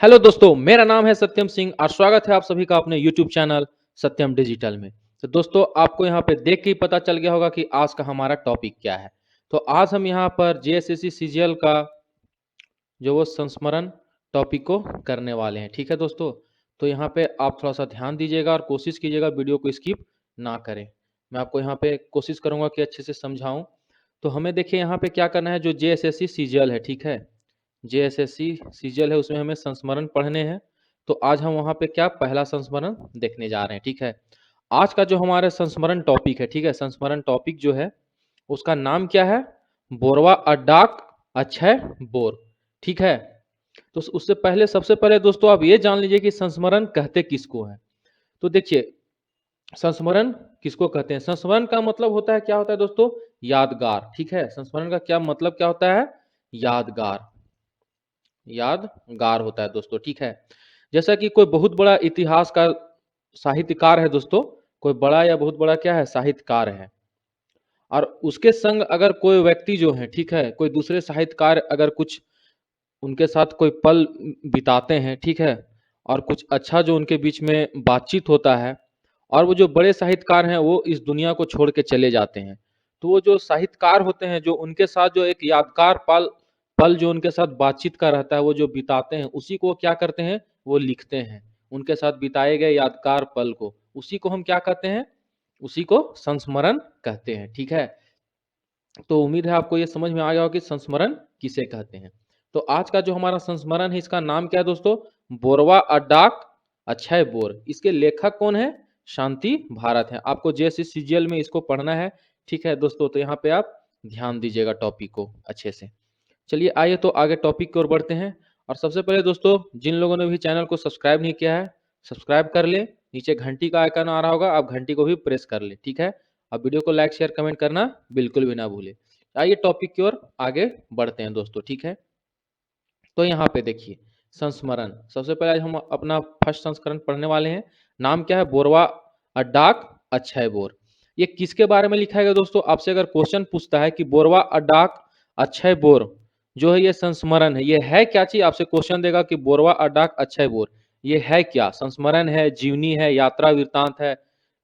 Hello दोस्तों, मेरा नाम है सत्यम सिंह और स्वागत है आप सभी का अपने यूट्यूब चैनल सत्यम डिजिटल में। तो दोस्तों, आपको यहाँ पे देख के ही पता चल गया होगा कि आज का हमारा टॉपिक क्या है। तो आज हम यहाँ पर जेएसएससी सीजीएल का जो वो संस्मरण टॉपिक को करने वाले हैं। ठीक है दोस्तों, तो यहाँ पे आप थोड़ा सा ध्यान दीजिएगा और कोशिश कीजिएगा वीडियो को स्किप ना करें। मैं आपको यहाँ पे कोशिश करूंगा कि अच्छे से समझाऊं। तो हमें देखिए यहाँ पे क्या करना है, जो जेएसएससी सीजीएल है, ठीक है, जेएसएससी सीजीएल है, उसमें हमें संस्मरण पढ़ने हैं। तो आज हम वहाँ पे क्या पहला संस्मरण देखने जा रहे हैं। ठीक है, आज का जो हमारा संस्मरण टॉपिक है, ठीक है, संस्मरण टॉपिक जो है उसका नाम क्या है, बोरवा अड्डाक अक्षय बोर। ठीक है, तो उससे पहले सबसे पहले दोस्तों आप ये जान लीजिए कि संस्मरण कहते किसको है। तो देखिए, संस्मरण किसको कहते हैं। संस्मरण का मतलब होता है, क्या होता है दोस्तों, यादगार। ठीक है, संस्मरण का क्या मतलब क्या होता है, यादगार, यादगार होता है दोस्तों। ठीक है, जैसा कि कोई बहुत बड़ा इतिहास का साहित्यकार है दोस्तों, कोई बड़ा या बहुत बड़ा क्या है, साहित्यकार है, और उसके संग अगर कोई व्यक्ति जो है, ठीक है, कोई दूसरे साहित्यकार अगर कुछ उनके साथ कोई पल बिताते हैं, ठीक है, और कुछ अच्छा जो उनके बीच में बातचीत होता है, और वो जो बड़े साहित्यकार हैं वो इस दुनिया को छोड़ के चले जाते हैं, तो वो जो साहित्यकार होते हैं, जो उनके साथ जो एक यादगार पल पल जो उनके साथ बातचीत का रहता है, वो जो बिताते हैं, उसी को क्या करते हैं, वो लिखते हैं। उनके साथ बिताए गए यादगार पल को, उसी को हम क्या कहते हैं, उसी को संस्मरण कहते हैं। ठीक है, तो उम्मीद है आपको ये समझ में आ गया होगा कि संस्मरण किसे कहते हैं। तो आज का जो हमारा संस्मरण है, इसका नाम क्या है दोस्तों, बोरवा अड्डाक अक्षय बोर। इसके लेखक कौन है, शांति भारत है। आपको जैसे सीजीएल में इसको पढ़ना है। ठीक है दोस्तों, तो यहाँ पे आप ध्यान दीजिएगा टॉपिक को अच्छे से। चलिए आइए तो आगे टॉपिक की ओर बढ़ते हैं। और सबसे पहले दोस्तों, जिन लोगों ने भी चैनल को सब्सक्राइब नहीं किया है, सब्सक्राइब कर ले। नीचे घंटी का आइकन आ रहा होगा, आप घंटी को भी प्रेस कर ले। ठीक है, अब वीडियो को लाइक शेयर कमेंट करना बिल्कुल भी ना भूले। आइए टॉपिक की ओर आगे बढ़ते हैं दोस्तों। ठीक है, तो यहाँ पे देखिए, संस्मरण सबसे पहले हम अपना फर्स्ट संस्करण पढ़ने वाले हैं। नाम क्या है, बोरवा अड्डाक अक्षय बोर। ये किसके बारे में लिखा है दोस्तों, आपसे अगर क्वेश्चन पूछता है कि बोरवा अड्डाक अक्षय बोर जो है ये संस्मरण है, ये है क्या चीज, आपसे क्वेश्चन देगा कि बोरवा अड्डाक अक्षय बोर ये है क्या, संस्मरण है, जीवनी है, यात्रा वृत्तांत है,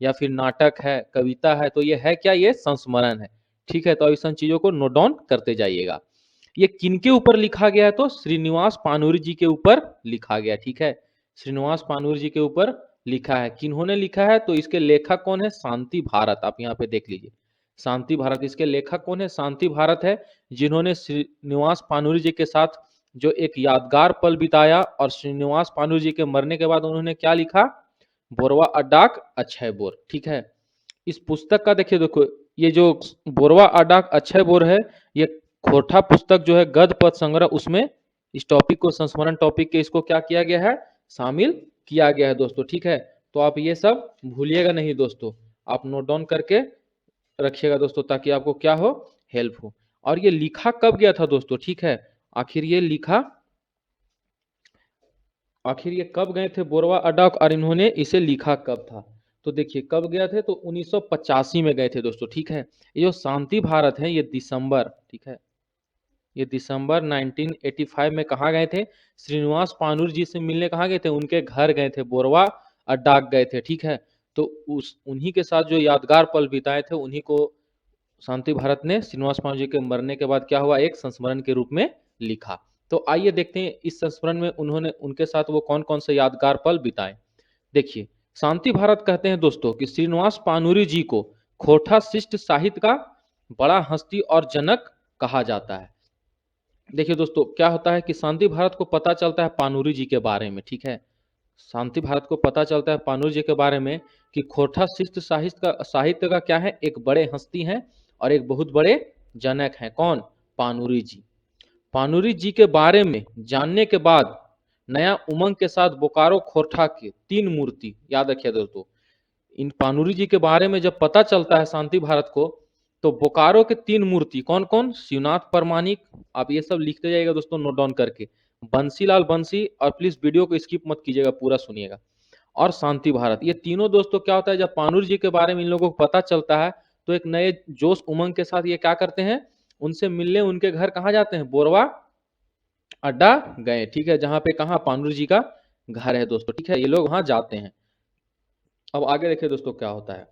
या फिर नाटक है, कविता है, तो ये है क्या, ये संस्मरण है। ठीक है, तो ऐसा चीजों को नोट डाउन करते जाइएगा। ये किनके ऊपर लिखा गया है, तो श्रीनिवास पानूरी जी के ऊपर लिखा गया। ठीक है, श्रीनिवास पानूरी जी के ऊपर लिखा है। किन्होंने लिखा है, तो इसके लेखक कौन है, शांति भारत। आप यहाँ पे देख लीजिए, शांति भारत इसके लेखक कौन है, शांति भारत है, जिन्होंने श्रीनिवास पानूरी जी के साथ जो एक यादगार पल बिताया, और श्रीनिवास पानूरी जी के मरने के बाद उन्होंने क्या लिखा, बोरवा अड्डाक अक्षय बोर। ठीक है, इस पुस्तक का देखिए, देखो ये जो बोरवा अड्डाक अक्षय बोर है, ये खोरठा पुस्तक जो है गद्य पद संग्रह, उसमें इस टॉपिक को, संस्मरण टॉपिक के, इसको क्या किया गया है, शामिल किया गया है दोस्तों। ठीक है, तो आप ये सब भूलिएगा नहीं दोस्तों, आप नोट डाउन करके रखिएगा दोस्तों, ताकि आपको क्या हो, हेल्प हो। और ये लिखा कब गया था दोस्तों, ठीक है, आखिर ये लिखा, आखिर ये कब गए थे बोरवा अड्डाक, और इन्होंने इसे लिखा कब था। तो देखिए कब गया थे, तो 1985 में गए थे दोस्तों। ठीक है, ये जो शांति भारत है, ये दिसंबर, ठीक है, ये दिसंबर 1985 में कहाँ गए थे, श्रीनिवास पानूर जी से मिलने कहाँ गए थे, उनके घर गए थे, बोरवा अड्डाक गए थे। ठीक है, तो उस उन्हीं के साथ जो यादगार पल बिताए थे, उन्हीं को शांति भारत ने श्रीनिवास पानूर जी के मरने के बाद क्या हुआ, एक संस्मरण के रूप में लिखा। तो आइए देखते हैं इस संस्मरण में उन्होंने उनके साथ वो कौन कौन से यादगार पल बिताए। देखिए, शांति भारत कहते हैं दोस्तों कि श्रीनिवास पानूरी जी को खोटा शिष्ट साहित्य का बड़ा हस्ती और जनक कहा जाता है। देखिए दोस्तों, क्या होता है कि शांति भारत को पता चलता है पानूरी जी के बारे में। ठीक है, शांति भारत को पता चलता है पानूरी जी के बारे में कि खोटा शिष्ट साहित्य का क्या है, एक बड़े हस्ती हैं और एक बहुत बड़े जनक हैं। कौन, पानूरी जी। पानूरी जी के बारे में जानने के बाद नया उमंग के साथ बोकारो खोरठा के 3 मूर्ति, याद रखिए दोस्तों, इन पानूरी जी के बारे में जब पता चलता है शांति भारत को, तो बोकारो के 3 मूर्ति कौन कौन, शिवनाथ परमाणिक, आप ये सब लिखते जाइएगा दोस्तों नोट डाउन करके, बंसीलाल बंसी, और प्लीज वीडियो को स्किप मत कीजिएगा, पूरा सुनिएगा, और शांति भारत, ये तीनों दोस्तों क्या होता है, जब पानूर जी के बारे में इन लोगों को पता चलता है, तो एक नए जोश उमंग के साथ ये क्या करते हैं, उनसे मिलने उनके घर कहाँ जाते हैं, बोरवा अड्डा गए, ठीक है, जहाँ पे कहाँ पानुरी जी का घर है दोस्तों, ठीक है, ये लोग वहां जाते हैं। अब आगे देखिए दोस्तों क्या होता है।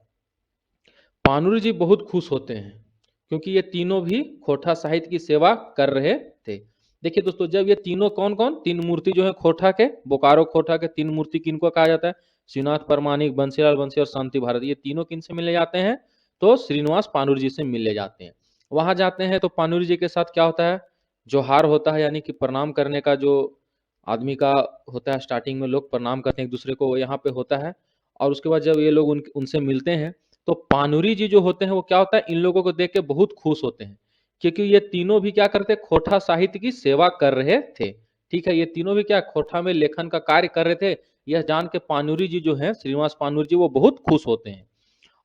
पानुरी जी बहुत खुश होते हैं क्योंकि ये तीनों भी खोटा साहित्य की सेवा कर रहे थे। देखिए दोस्तों, जब ये तीनों कौन कौन तीन मूर्ति जो है खोटा के, बोकारो खोटा के तीन मूर्ति किनको कहा जाता है, श्रीनाथ परमाणिक, बंसीलाल बंसी और शांति भारत, ये तीनों किन से मिलने जाते हैं, तो श्रीनिवास पानुरी जी से मिलने जाते हैं। वहां जाते हैं तो पानुरी जी के साथ क्या होता है, जोहार होता है, यानी कि प्रणाम करने का जो आदमी का होता है, स्टार्टिंग में लोग प्रणाम करते हैं एक दूसरे को, वो यहाँ पे होता है। और उसके बाद जब ये लोग उनसे मिलते हैं तो पानुरी जी जो होते हैं वो क्या होता है, इन लोगों को देख के बहुत खुश होते हैं, क्योंकि ये तीनों भी क्या करते, खोटा साहित्य की सेवा कर रहे थे। ठीक है, ये तीनों भी क्या खोटा में लेखन का कार्य कर रहे थे। यह जान के पानुरी जी जो है, श्रीनिवास पानुरी जी, वो बहुत खुश होते हैं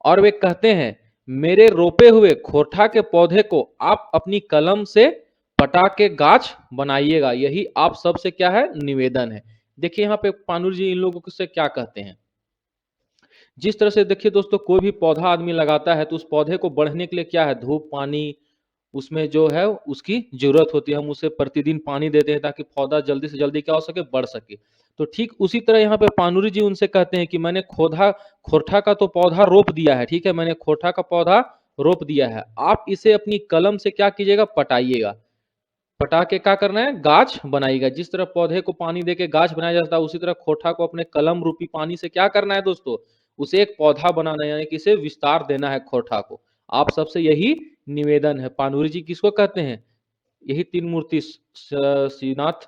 और वे कहते हैं, मेरे रोपे हुए खोटा के पौधे को आप अपनी कलम से पटा के गाछ बनाइएगा, यही आप सबसे क्या है, निवेदन है। देखिए यहाँ पे पानुरी जी इन लोगों से क्या कहते हैं। जिस तरह से देखिए दोस्तों, कोई भी पौधा आदमी लगाता है तो उस पौधे को बढ़ने के लिए क्या है, धूप पानी उसमें जो है उसकी जरूरत होती है, हम उसे प्रतिदिन पानी देते हैं ताकि पौधा जल्दी से जल्दी क्या हो सके, बढ़ सके। तो ठीक उसी तरह यहाँ पे पानुरी जी उनसे कहते हैं कि मैंने खोटा का तो पौधा रोप दिया है, ठीक है, मैंने खोटा का पौधा रोप दिया है, आप इसे अपनी कलम से क्या कीजिएगा, पटाइएगा। पटा के क्या करना है, गाछ बनाइएगा। जिस तरह पौधे को पानी देके गाछ बनाया जाता है, उसी तरह खोटा को अपने कलम रूपी पानी से क्या करना है दोस्तों, उसे एक पौधा बनाना है, यानी कि इसे विस्तार देना है खोटा को। आप सबसे यही निवेदन है। पानुरी जी किसको कहते हैं, यही तीन मूर्ति, श्रीनाथ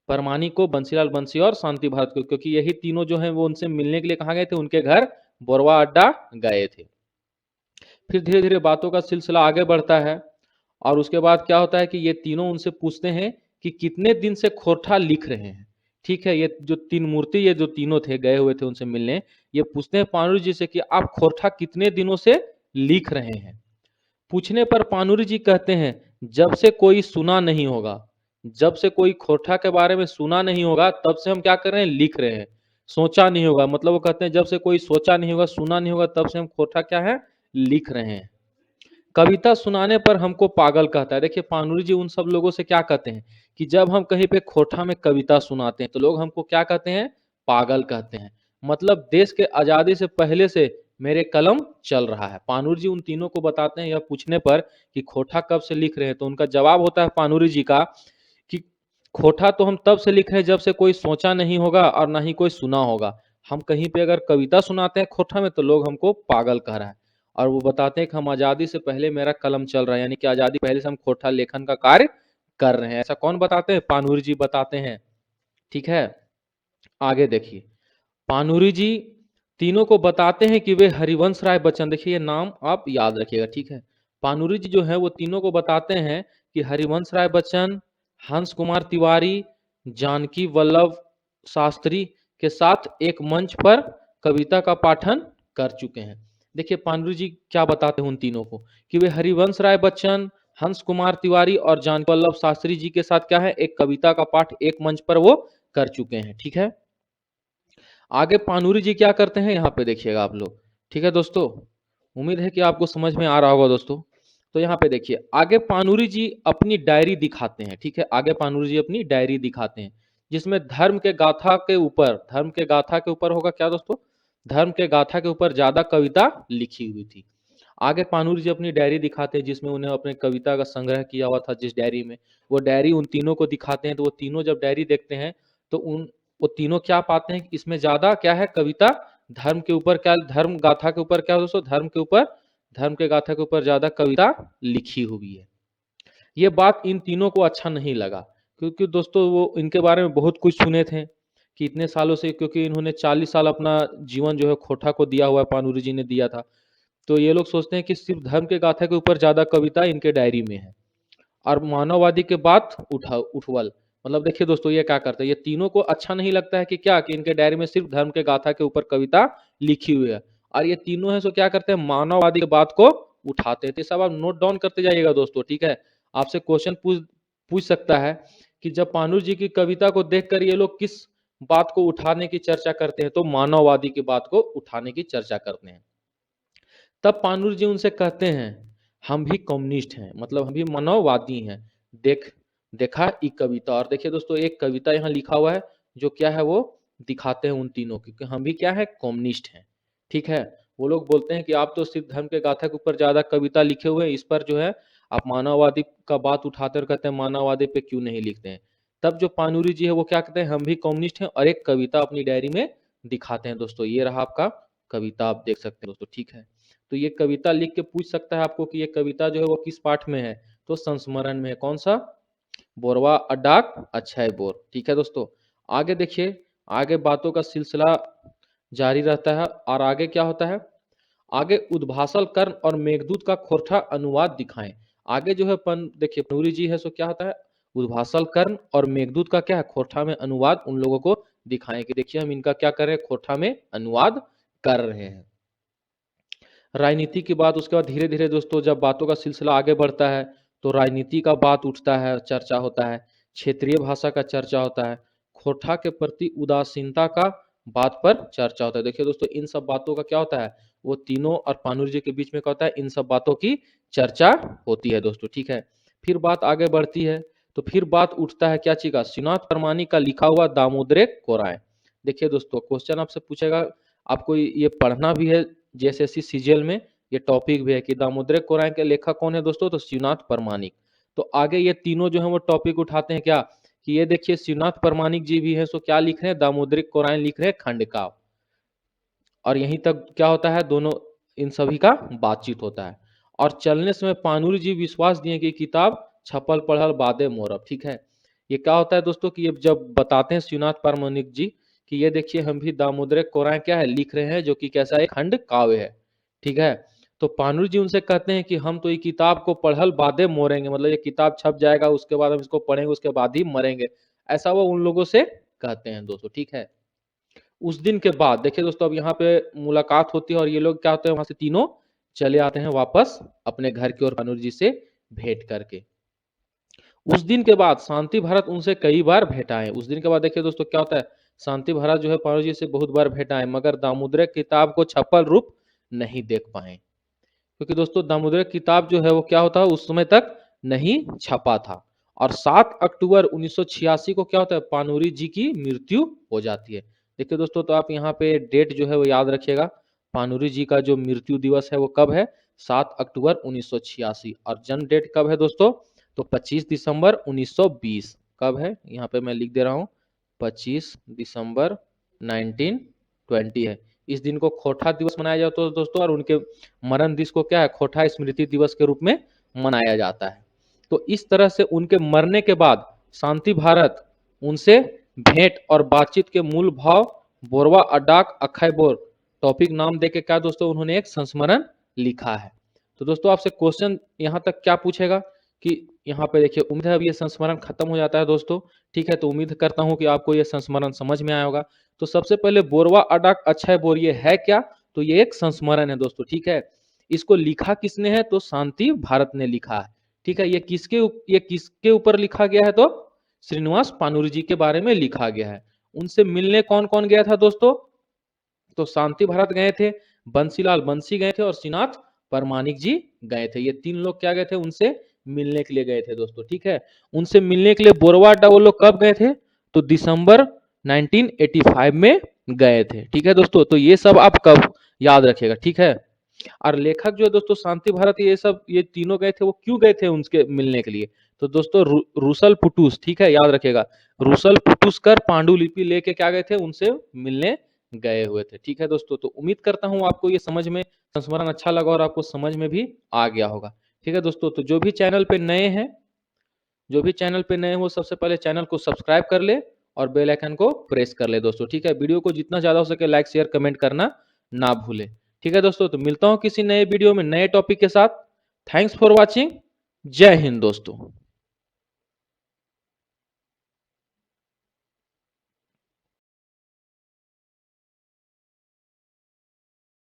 परमाणिक को, बंसीलाल बंसी और शांति भारत को, क्योंकि यही तीनों जो है वो उनसे मिलने के लिए कहाँ गए थे, उनके घर बोरवा अड्डा गए थे। फिर धीरे धीरे बातों का सिलसिला आगे बढ़ता है और उसके बाद क्या होता है कि ये तीनों उनसे पूछते हैं कि कितने दिन से खोटा लिख रहे हैं। ठीक है, ये जो तीन मूर्ति, ये जो तीनों थे गए हुए थे उनसे मिलने, ये पूछते हैं पानुरी जी से कि आप खोटा कितने दिनों से लिख रहे हैं। पूछने पर पानुरी जी कहते हैं, जब से कोई सुना नहीं होगा, जब से कोई खोटा के बारे में सुना नहीं होगा तब से हम क्या कर रहे हैं, लिख रहे हैं। सोचा नहीं होगा, मतलब वो कहते हैं जब से कोई सोचा नहीं होगा, सुना नहीं होगा, तब से हम खोटा क्या है, लिख रहे हैं। कविता सुनाने पर हमको पागल कहता है। देखिए पानुरी जी उन सब लोगों से क्या कहते हैं कि जब हम कहीं पे खोटा में कविता सुनाते हैं तो लोग हमको क्या कहते हैं, पागल कहते हैं। मतलब देश के आजादी से पहले से मेरे कलम चल रहा है। पानुरी जी उन तीनों को बताते हैं, यह पूछने पर कि खोटा कब से लिख रहे हैं, तो उनका जवाब होता है पानुरी जी का कि खोटा तो हम तब से लिख रहे हैं जब से कोई सोचा नहीं होगा और ना ही कोई सुना होगा। हम कहीं पे अगर कविता सुनाते हैं खोटा में तो लोग हमको पागल कह रहा है। और वो बताते हैं कि हम आजादी से पहले मेरा कलम चल रहा है, यानी कि आजादी पहले से हम खोटा लेखन का कार्य कर रहे हैं। ऐसा कौन बताते हैं, पानुरी जी बताते हैं। ठीक है, आगे देखिए। पानुरी जी तीनों को बताते हैं कि वे हरिवंश राय बच्चन, देखिए ये नाम आप याद रखिएगा, ठीक है। पानुरी जी जो है वो तीनों को बताते हैं कि हरिवंश राय बच्चन, हंस कुमार तिवारी, जानकी वल्लभ शास्त्री के साथ एक मंच पर कविता का पाठन कर चुके हैं। देखिए पानुरी जी क्या बताते हैं उन तीनों को कि वे हरिवंश राय बच्चन, हंस कुमार तिवारी और जानकी वल्लभ शास्त्री जी के साथ क्या है, एक कविता का पाठ एक मंच पर वो कर चुके हैं। ठीक है, आगे पानुरी जी क्या करते हैं यहाँ पे देखिएगा आप लोग। ठीक है दोस्तों, उम्मीद है कि आपको समझ में आ रहा होगा दोस्तों। तो यहाँ पे देखिए, आगे पानुरी जी अपनी डायरी दिखाते हैं। ठीक है, आगे पानुरी जी अपनी डायरी दिखाते हैं जिसमें धर्म के गाथा के ऊपर होगा क्या दोस्तों, धर्म के गाथा के ऊपर ज्यादा कविता लिखी हुई थी। आगे पानुरी जी अपनी डायरी दिखाते हैं जिसमें उन्हें अपने कविता का संग्रह किया हुआ था, जिस डायरी में, वो डायरी उन तीनों को दिखाते हैं। तो वो तीनों जब डायरी देखते हैं तो वो तीनों क्या पाते हैं कि इसमें ज्यादा क्या है, कविता धर्म के ऊपर, क्या धर्म गाथा के ऊपर, क्या दोस्तों, धर्म के ऊपर, धर्म के गाथा के ऊपर ज्यादा कविता लिखी हुई है। ये बात इन तीनों को अच्छा नहीं लगा, क्योंकि दोस्तों वो इनके बारे में बहुत कुछ सुने थे कि इतने सालों से, क्योंकि इन्होंने 40 साल अपना जीवन जो है खोटा को दिया हुआ है, पानुरी जी ने दिया था। तो ये लोग सोचते हैं कि सिर्फ धर्म के गाथा के ऊपर ज्यादा कविता इनके डायरी में है और मानववादी के बात उठवल। मतलब देखिए दोस्तों ये क्या करते हैं, ये तीनों को अच्छा नहीं लगता है कि क्या, कि इनके डायरी में सिर्फ धर्म के गाथा के ऊपर कविता लिखी हुई है, और ये तीनों है सो क्या करते हैं, मानववादी की बात को उठाते हैं। तो सब आप नोट डाउन करते जाइएगा दोस्तों। ठीक है, आपसे क्वेश्चन पूछ पूछ सकता है कि जब पानुर जी की कविता को देखकर ये लोग किस बात को उठाने की चर्चा करते हैं, तो मानववादी की बात को उठाने की चर्चा करते हैं। तब पानुर जी उनसे कहते हैं, हम भी कम्युनिस्ट हैं, मतलब हम भी मानववादी हैं। देख देखा ई कविता। और देखिए दोस्तों एक कविता यहाँ लिखा हुआ है जो क्या है वो दिखाते हैं उन तीनों की कि हम भी क्या है कम्युनिस्ट हैं। ठीक है, वो लोग बोलते हैं कि आप तो सिर्फ धर्म के गाथा के ऊपर ज्यादा कविता लिखे हुए हैं, इस पर जो है आप मानववादी का बात उठाते और कहते हैं मानववादी पे क्यों नहीं लिखते हैं। तब जो पानूरी जी है वो क्या कहते हैं हम भी कम्युनिस्ट हैं और एक कविता अपनी डायरी में दिखाते हैं दोस्तों। ये रहा आपका कविता, आप देख सकते हैं दोस्तों। ठीक है, तो ये कविता लिख के पूछ सकता है आपको कि ये कविता जो है वो किस पाठ में है, तो संस्मरण में है। कौन सा? बोरवा अड्डाक अक्षय बोर। ठीक है दोस्तों, आगे देखिए, आगे बातों का सिलसिला जारी रहता है और आगे क्या होता है, आगे उद्भासल कर्ण और मेघदूत का खोरठा अनुवाद दिखाएं। आगे जो है देखिए पनूरी जी है सो क्या होता है, उद्भासल कर्ण और मेघदूत का क्या है खोरठा में अनुवाद उन लोगों को दिखाएं कि देखिए हम इनका क्या कर रहे हैं, खोरठा में अनुवाद कर रहे हैं। राजनीति की बात, उसके बाद धीरे धीरे दोस्तों जब बातों का सिलसिला आगे बढ़ता है तो राजनीति का बात उठता है, चर्चा होता है, क्षेत्रीय भाषा का चर्चा होता है, खोरठा के प्रति उदासीनता का बात पर चर्चा होता है। देखिए दोस्तों इन सब बातों का क्या होता है, वो तीनों और पानुर जी के बीच में क्या होता है, इन सब बातों की चर्चा होती है दोस्तों। ठीक है, फिर बात आगे बढ़ती है तो फिर बात उठता है क्या चीज का, श्रीनाथ परमानी का लिखा हुआ दामोदरे कोराएं। देखिए दोस्तों क्वेश्चन आपसे पूछेगा, आपको ये पढ़ना भी है जेएसएससी सीजीएल में, ये टॉपिक भी है कि दामोदर कोराएं के लेखक कौन है दोस्तों, तो शिवनाथ परमाणिक। तो आगे ये तीनों जो है वो टॉपिक उठाते हैं क्या, कि ये देखिए शिवनाथ परमाणिक जी भी है सो क्या लिख रहे हैं, दामोदर कोराएं लिख रहे हैं खंडकाव्य। और यहीं तक क्या होता है, दोनों इन सभी का बातचीत होता है। और चलने समय पानुरी जी विश्वास दिए कि किताब छपल पढ़ल बादे मोरब। ठीक है, ये क्या होता है दोस्तों कि ये जब बताते हैं शिवनाथ परमाणिक जी कि ये देखिए हम भी दामोदर कोराएं क्या है लिख रहे हैं जो कि कैसा है, खंड काव्य है। ठीक है, तो पानुरी जी उनसे कहते हैं कि हम तो ये किताब को पढ़ल बादे मोरेंगे, मतलब ये किताब छप जाएगा उसके बाद हम इसको पढ़ेंगे उसके बाद ही मरेंगे, ऐसा वो उन लोगों से कहते हैं दोस्तों। ठीक है, उस दिन के बाद देखिए दोस्तों अब यहाँ पे मुलाकात होती है और ये लोग क्या होते हैं वहां से तीनों चले आते हैं वापस अपने घर की ओर पानुर जी से भेंट करके। उस दिन के बाद शांति भारत उनसे कई बार भेंटा है। उस दिन के बाद देखिए दोस्तों क्या होता है, शांति भारत जो है पानुर जी से बहुत बार भेंटा है मगर दामोदर किताब को छपल रूप नहीं देख पाए, क्योंकि दोस्तों दामोदर किताब जो है वो क्या होता है उस समय तक नहीं छपा था। और 7 अक्टूबर 1986 को क्या होता है, पानुरी जी की मृत्यु हो जाती है। देखिए दोस्तों तो आप यहाँ पे डेट जो है वो याद रखिएगा, पानुरी जी का जो मृत्यु दिवस है वो कब है, 7 अक्टूबर 1986। और जन्म डेट कब है दोस्तों, तो 25 दिसंबर 1920। कब है, यहाँ पे मैं लिख दे रहा हूँ 25 दिसंबर 1920 है। इस दिन को खोटा दिवस मनाया जाता है दोस्तों, और उनके मरण दिवस को क्या है, खोटा स्मृति दिवस के रूप में मनाया जाता है। तो इस तरह से उनके मरने के बाद शांति भारत उनसे भेंट और बातचीत के मूल भाव बोरवा अड्डाक अक्षय बोर टॉपिक नाम देके क्या दोस्तों उन्होंने एक संस्मरण लिखा है। तो दोस्तों आपसे क्वेश्चन यहाँ तक क्या पूछेगा कि यहाँ पे देखिए, उम्मीद है अब ये संस्मरण खत्म हो जाता है दोस्तों। ठीक है, तो उम्मीद करता हूँ कि आपको ये संस्मरण समझ में आया होगा। तो सबसे पहले बोरवा अड्डाक अक्षय बोर ये है क्या, तो ये एक संस्मरण है दोस्तों। ठीक है, इसको लिखा किसने है, तो शांति भारत ने लिखा है। ठीक है, ये किसके ऊपर लिखा गया है, तो श्रीनिवास पानुरी जी के बारे में लिखा गया है। उनसे मिलने कौन कौन गया था दोस्तों, तो शांति भारत गए थे, बंसीलाल बंसी गए थे और श्रीनाथ परमाणिक जी गए थे। ये तीन लोग क्या गए थे, उनसे मिलने के लिए गए थे दोस्तों। ठीक है, उनसे मिलने के लिए बोरवा अड्डा वो लोग कब गए थे, तो दिसंबर 1985 में गए थे। ठीक है दोस्तों, तो ये सब आप कब याद रखिएगा। ठीक है, और लेखक जो है दोस्तों शांति भारत ये तीनों गए थे, वो क्यों गए थे उनके मिलने के लिए, तो दोस्तों रूसल पुटूस, ठीक है याद रखिएगा, रूसल पुटुस्कर पांडुलिपि लेके क्या गए थे, उनसे मिलने गए हुए थे। ठीक है दोस्तों, तो उम्मीद करता हूँ आपको ये समझ में संस्मरण अच्छा लगा और आपको समझ में भी आ गया होगा। ठीक है दोस्तों, तो जो भी चैनल पे नए हैं वो सबसे पहले चैनल को सब्सक्राइब कर ले और बेल आइकन को प्रेस कर ले दोस्तों। ठीक है, वीडियो को जितना ज्यादा हो सके लाइक शेयर कमेंट करना ना भूले। ठीक है दोस्तों, तो मिलता हूँ किसी नए वीडियो में नए टॉपिक के साथ। थैंक्स फॉर वॉचिंग, जय हिंद दोस्तों।